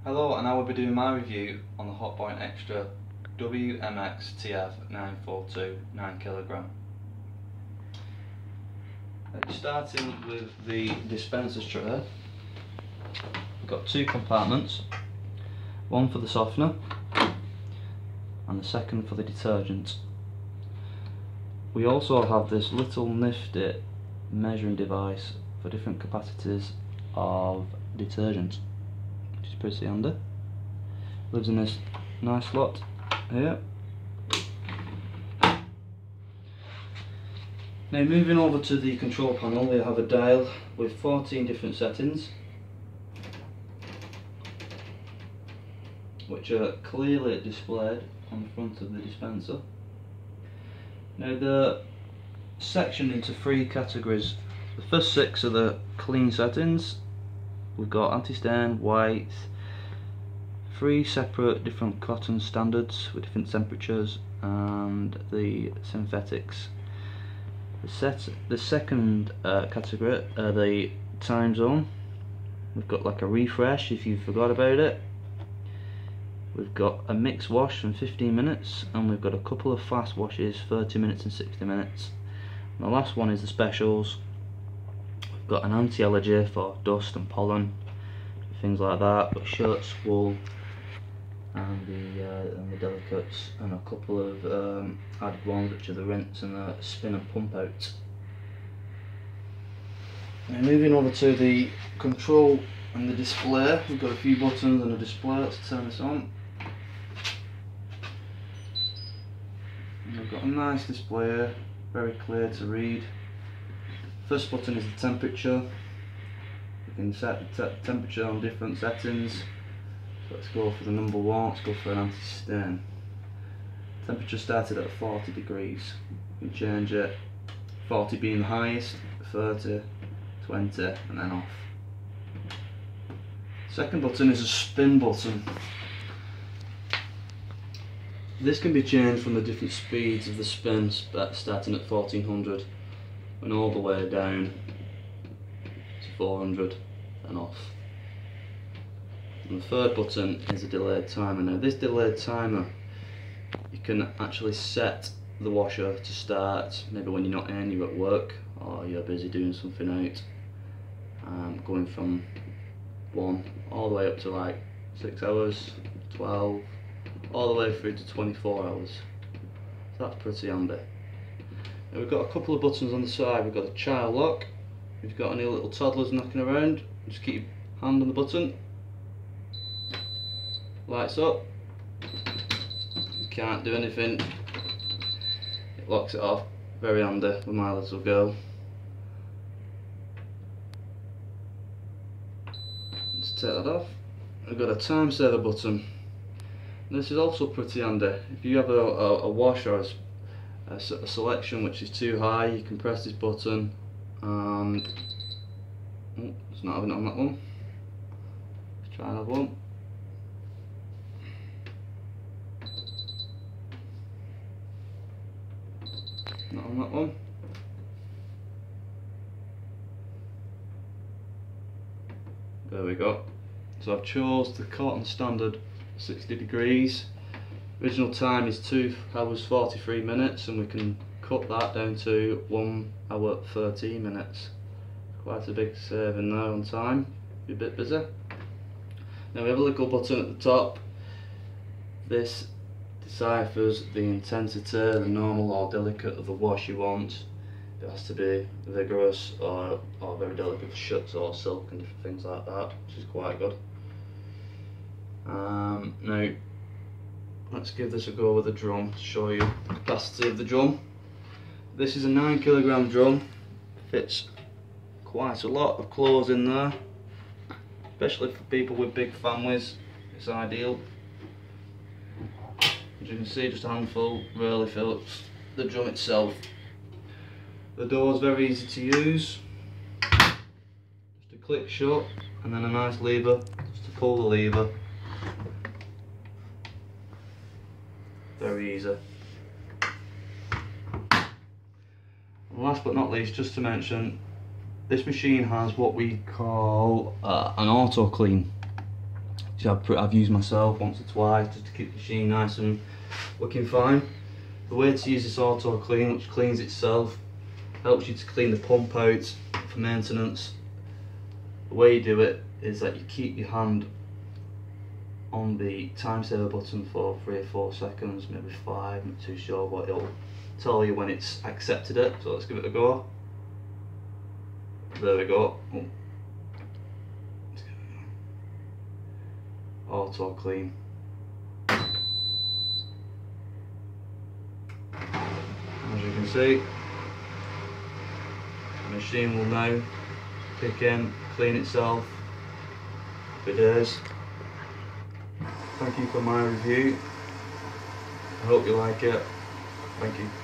Hello, and I will be doing my review on the Hotpoint Extra WMXTF942 9kg. Starting with the dispenser tray, we've got two compartments, one for the softener and the second for the detergent. We also have this little nifty measuring device for different capacities of detergent, which is pretty handy. Lives in this nice slot here. Now moving over to the control panel, we have a dial with 14 different settings, which are clearly displayed on the front of the dispenser. Now they're sectioned into three categories. The first six are the clean settings. We've got anti-stain, white, three separate different cotton standards with different temperatures, and the synthetics. The second category are the time zone. We've got like a refresh if you forgot about it. We've got a mixed wash from 15 minutes, and we've got a couple of fast washes, 30 minutes and 60 minutes. And the last one is the specials. We've got an anti-allergy for dust and pollen, things like that, but shirts, wool, and the delicates, and a couple of added ones, which are the rinse and the spin and pump out. Now moving over to the control and the display, we've got a few buttons and a display. Let's turn this on. And we've got a nice display here, very clear to read. First button is the temperature. You can set the temperature on different settings. Let's go for the number one, let's go for an anti-stain. Temperature started at 40 degrees. You can change it, 40 being the highest, 30, 20 and then off. Second button is a spin button. This can be changed from the different speeds of the spin, starting at 1400 and all the way down to 400 and off. And the third button is a delayed timer. Now this delayed timer, you can actually set the washer to start maybe when you're not in, you're at work or you're busy doing something out, going from 1 all the way up to like 6 hours, 12, all the way through to 24 hours. So that's pretty handy. Now we've got a couple of buttons on the side. We've got a child lock. If you've got any little toddlers knocking around, just keep your hand on the button. Lights up. You can't do anything. It locks it off. Very handy with my little girl. Let's take that off. We've got a time saver button. This is also pretty handy. If you have a wash or a selection which is too high, you can press this button and it's not having it on that one. Let's try another one. Not on that one. There we go. So I've chose the cotton standard 60 degrees. Original time is 2 hours 43 minutes, and we can cut that down to 1 hour 13 minutes. Quite a big saving there on time, be a bit busy. Now we have a little button at the top. This deciphers the intensity, the normal or delicate of the wash you want. It has to be vigorous or very delicate for shirts or silk and different things like that, which is quite good. Now let's give this a go with a drum to show you the capacity of the drum. This is a 9kg drum, fits quite a lot of clothes in there, especially for people with big families. It's ideal. As you can see, just a handful really fills the drum itself. The door is very easy to use, just a click shut and then a nice lever just to pull the lever. Very easy. And last but not least, just to mention, this machine has what we call an auto clean. which I've used myself once or twice just to keep the machine nice and looking fine. The way to use this auto clean, which cleans itself, helps you to clean the pump out for maintenance. The way you do it is that you keep your hand on the time saver button for 3 or 4 seconds, maybe 5, I'm not too sure, but it'll tell you when it's accepted it. So let's give it a go. There we go. Oh. Auto clean. As you can see, the machine will now kick in, clean itself for days. Thank you for my review. I hope you like it. Thank you.